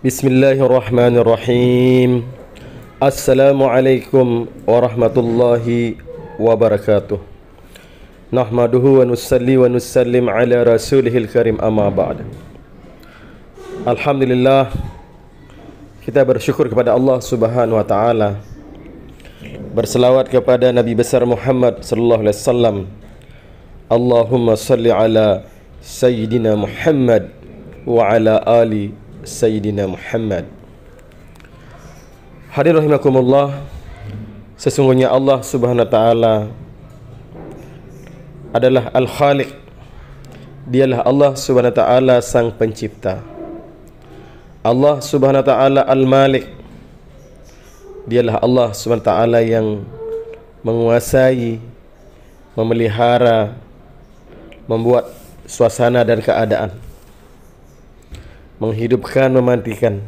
Bismillahirrahmanirrahim. Assalamualaikum warahmatullahi wabarakatuh. Nahmaduhu wa nusalli wa nusallim ala rasulihil karim, amma ba'd. Alhamdulillah, kita bersyukur kepada Allah Subhanahu wa taala, berselawat kepada Nabi besar Muhammad sallallahu alaihi wasallam. Allahumma salli ala Sayyidina Muhammad wa ala ali Sayyidina Muhammad. Hadirin rahimakumullah, sesungguhnya Allah Subhanahu wa taala adalah Al-Khaliq. Dialah Allah Subhanahu wa taala sang pencipta. Allah Subhanahu wa taala Al-Malik. Dialah Allah Subhanahu wa taala yang menguasai, memelihara, membuat suasana dan keadaan, menghidupkan, mematikan.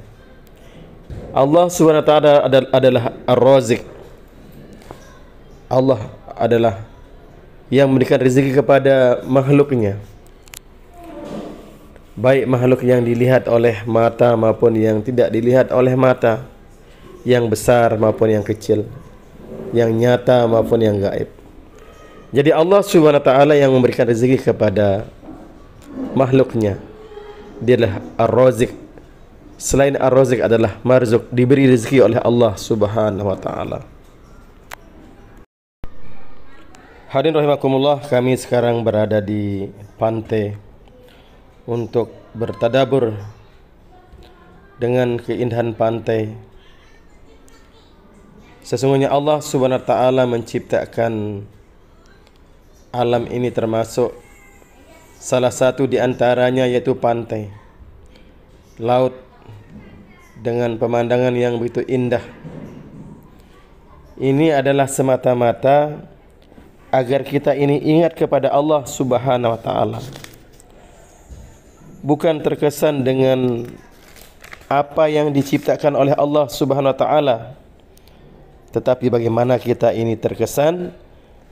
Allah Subhanahu wa taala adalah Ar-Razik. Allah adalah yang memberikan rezeki kepada makhluknya, baik makhluk yang dilihat oleh mata maupun yang tidak dilihat oleh mata, yang besar maupun yang kecil, yang nyata maupun yang gaib. Jadi Allah Subhanahu wa taala yang memberikan rezeki kepada makhluknya. Dia adalah Ar-Razik. Selain Ar-Razik adalah Marzuk, diberi rezeki oleh Allah Subhanahu wa taala. Hadirin rahimakumullah, kami sekarang berada di pantai untuk bertadabur dengan keindahan pantai. Sesungguhnya Allah Subhanahu wa taala menciptakan alam ini, termasuk salah satu di antaranya yaitu pantai, laut dengan pemandangan yang begitu indah. Ini adalah semata-mata agar kita ini ingat kepada Allah Subhanahu wa taala, bukan terkesan dengan apa yang diciptakan oleh Allah Subhanahu wa taala, tetapi bagaimana kita ini terkesan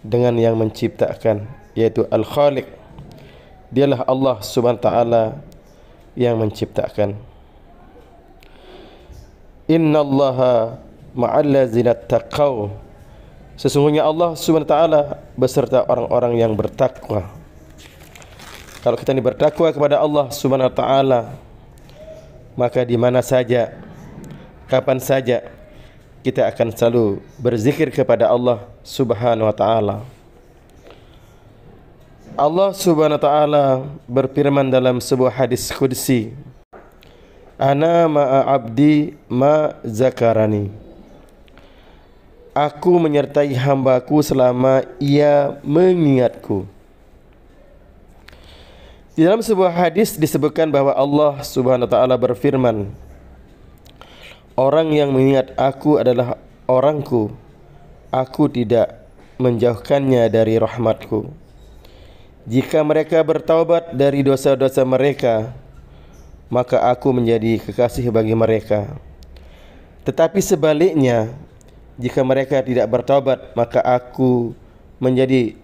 dengan yang menciptakan, yaitu Al-Khaliq. Dialah Allah Subhanahu wa taala yang menciptakan. Innallaha ma'al ladzina taqaw. Sesungguhnya Allah Subhanahu wa taala beserta orang-orang yang bertakwa. Kalau kita ini bertakwa kepada Allah Subhanahu wa taala, maka di mana saja, kapan saja, kita akan selalu berzikir kepada Allah Subhanahu wa taala. Allah Subhanahu wa taala berfirman dalam sebuah hadis qudsi, "Ana ma'a abdi ma zakarani." Aku menyertai hambaku selama ia mengingatku. Di dalam sebuah hadis disebutkan bahwa Allah Subhanahu wa taala berfirman, "Orang yang mengingat aku adalah orangku. Aku tidak menjauhkannya dari rahmatku. Jika mereka bertaubat dari dosa-dosa mereka, maka aku menjadi kekasih bagi mereka. Tetapi sebaliknya, jika mereka tidak bertaubat, maka aku menjadi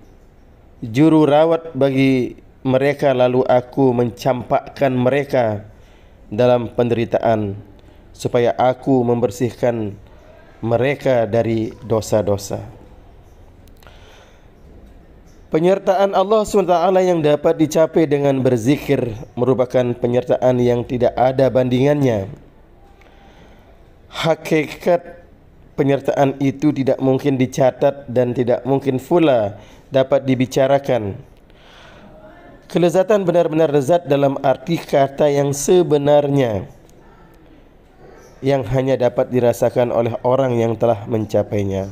juru rawat bagi mereka, lalu aku mencampakkan mereka dalam penderitaan, supaya aku membersihkan mereka dari dosa-dosa." Penyertaan Allah SWT yang dapat dicapai dengan berzikir merupakan penyertaan yang tidak ada bandingannya. Hakikat penyertaan itu tidak mungkin dicatat dan tidak mungkin pula dapat dibicarakan. Kelezatan benar-benar lezat dalam arti kata yang sebenarnya, yang hanya dapat dirasakan oleh orang yang telah mencapainya.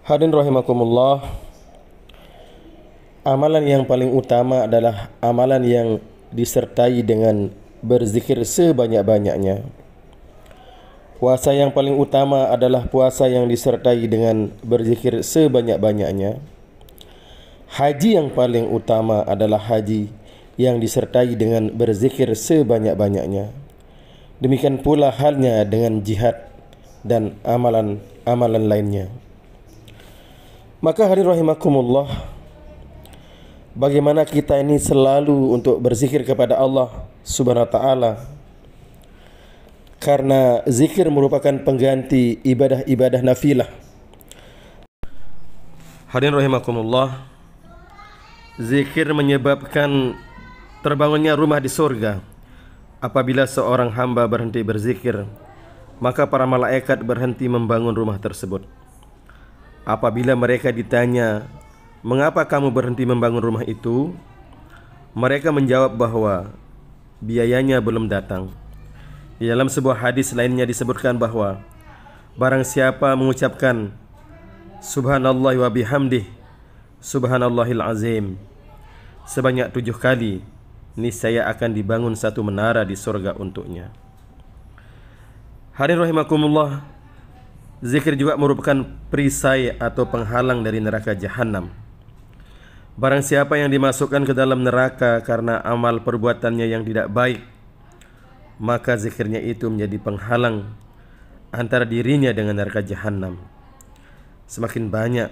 Hadirin rahimakumullah, amalan yang paling utama adalah amalan yang disertai dengan berzikir sebanyak-banyaknya. Puasa yang paling utama adalah puasa yang disertai dengan berzikir sebanyak-banyaknya. Haji yang paling utama adalah haji yang disertai dengan berzikir sebanyak-banyaknya. Demikian pula halnya dengan jihad dan amalan-amalan lainnya. Maka hadirin rahimakumullah, bagaimana kita ini selalu untuk berzikir kepada Allah Subhanahu wa taala, karena zikir merupakan pengganti ibadah-ibadah nafilah. Hadirin rahimakumullah, zikir menyebabkan terbangunnya rumah di surga. Apabila seorang hamba berhenti berzikir, maka para malaikat berhenti membangun rumah tersebut. Apabila mereka ditanya, "Mengapa kamu berhenti membangun rumah itu?" mereka menjawab bahwa biayanya belum datang. Di dalam sebuah hadis lainnya disebutkan bahwa barang siapa mengucapkan Subhanallah wa bihamdih, Subhanallahil azim sebanyak 7 kali, niscaya akan dibangun satu menara di surga untuknya. Hadirin rahimakumullah, zikir juga merupakan perisai atau penghalang dari neraka jahanam. Barang siapa yang dimasukkan ke dalam neraka karena amal perbuatannya yang tidak baik, maka zikirnya itu menjadi penghalang antara dirinya dengan neraka jahanam. Semakin banyak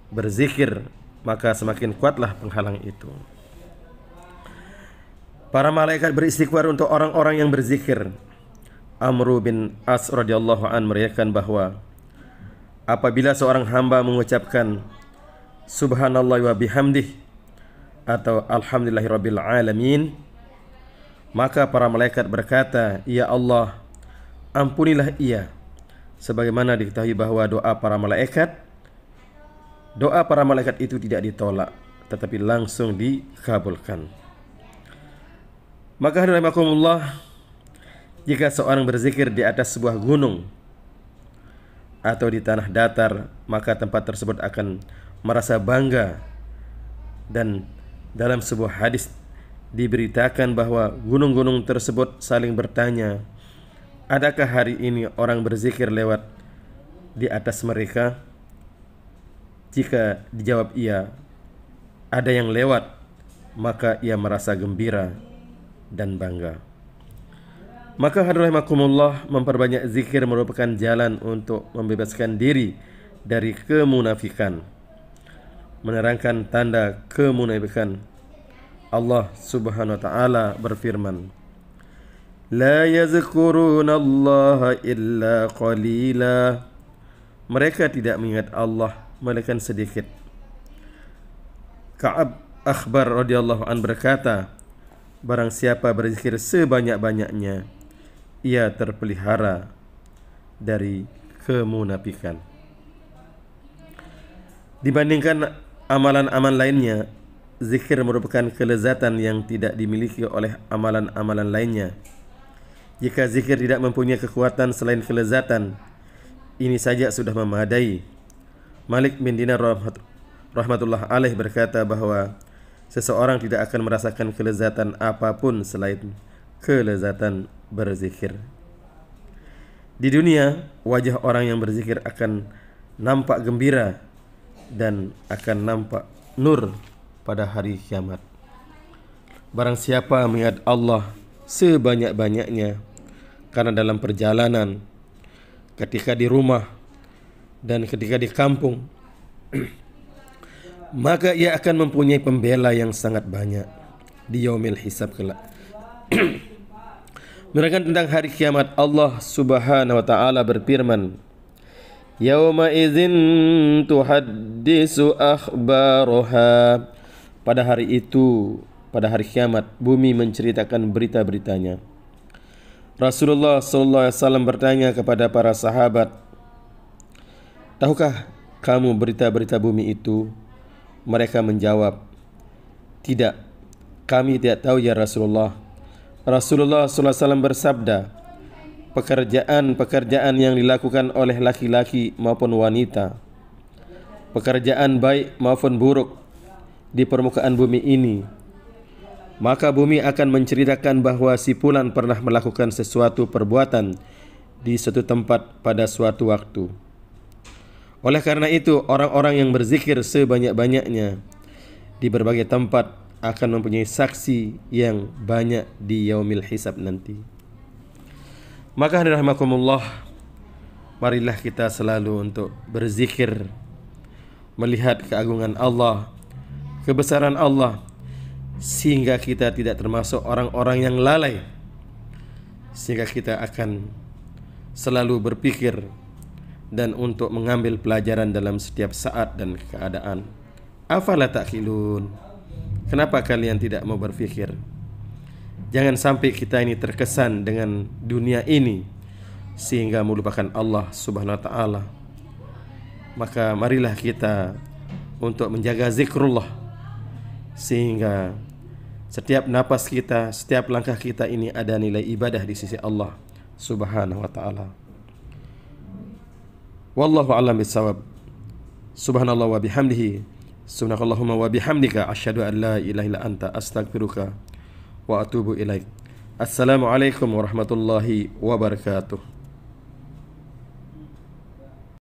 berzikir, maka semakin kuatlah penghalang itu. Para malaikat beristighfar untuk orang-orang yang berzikir. Amr bin As radhiyallahu an meriwayatkan bahwa apabila seorang hamba mengucapkan Subhanallah wa bihamdih atau Alhamdulillahirabbil alamin, maka para malaikat berkata, "Ya Allah, ampunilah ia." Sebagaimana diketahui bahwa doa para malaikat itu tidak ditolak, tetapi langsung dikabulkan. Maka hadirin rahimakumullah, jika seorang berzikir di atas sebuah gunung atau di tanah datar, maka tempat tersebut akan merasa bangga. Dan dalam sebuah hadis diberitakan bahwa gunung-gunung tersebut saling bertanya, "Adakah hari ini orang berzikir lewat di atas mereka?" Jika dijawab iya, ada yang lewat, maka ia merasa gembira dan bangga. Maka hadirin rahimakumullah, memperbanyak zikir merupakan jalan untuk membebaskan diri dari kemunafikan, menerangkan tanda kemunafikan. Allah Subhanahu wa taala berfirman, "La yazkuruna Allah illa qalila." Mereka tidak mengingat Allah melainkan sedikit. Ka'ab Akhbar radhiyallahu an berkata, barang siapa berzikir sebanyak-banyaknya, ia terpelihara dari kemunafikan. Dibandingkan amalan-amalan lainnya, zikir merupakan kelezatan yang tidak dimiliki oleh amalan-amalan lainnya. Jika zikir tidak mempunyai kekuatan selain kelezatan, ini saja sudah memadai. Malik bin Dinar rahmatullah alaih berkata bahwa seseorang tidak akan merasakan kelezatan apapun selain kelezatan berzikir. Di dunia, wajah orang yang berzikir akan nampak gembira dan akan nampak nur pada hari kiamat. Barang siapa mengingat Allah sebanyak-banyaknya, karena dalam perjalanan, ketika di rumah, dan ketika di kampung, maka ia akan mempunyai pembela yang sangat banyak di yaumil hisab kelak. Menerangkan tentang hari kiamat, Allah Subhanahu wa taala berfirman, "Yauma idzin tuhaddisu akhbaraha." Pada hari itu, pada hari kiamat, bumi menceritakan berita-beritanya. Rasulullah sallallahu alaihi wasallam bertanya kepada para sahabat, "Tahukah kamu berita-berita bumi itu?" Mereka menjawab, "Tidak, kami tidak tahu ya Rasulullah." Rasulullah sallallahu alaihi wasallam bersabda, "Pekerjaan-pekerjaan yang dilakukan oleh laki-laki maupun wanita, pekerjaan baik maupun buruk di permukaan bumi ini, maka bumi akan menceritakan bahwa si fulan pernah melakukan sesuatu perbuatan di suatu tempat pada suatu waktu. Oleh karena itu, orang-orang yang berzikir sebanyak-banyaknya di berbagai tempat akan mempunyai saksi yang banyak di yaumil hisab nanti." Maka hadirin rahimakumullah, marilah kita selalu untuk berzikir, melihat keagungan Allah, kebesaran Allah, sehingga kita tidak termasuk orang-orang yang lalai, sehingga kita akan selalu berpikir dan untuk mengambil pelajaran dalam setiap saat dan keadaan. Afala ta'qilun? Kenapa kalian tidak mau berfikir? Jangan sampai kita ini terkesan dengan dunia ini sehingga melupakan Allah Subhanahu wa taala. Maka marilah kita untuk menjaga zikrullah sehingga setiap napas kita, setiap langkah kita ini ada nilai ibadah di sisi Allah Subhanahu wa taala. Wallahu a'lam bissawab. Subhanallah wa bihamdihi, subhanakallahumma wa bihamdika, asyhadu an la ilaha illa anta, astaghfiruka wa atubu ilaik. Assalamualaikum warahmatullahi wabarakatuh.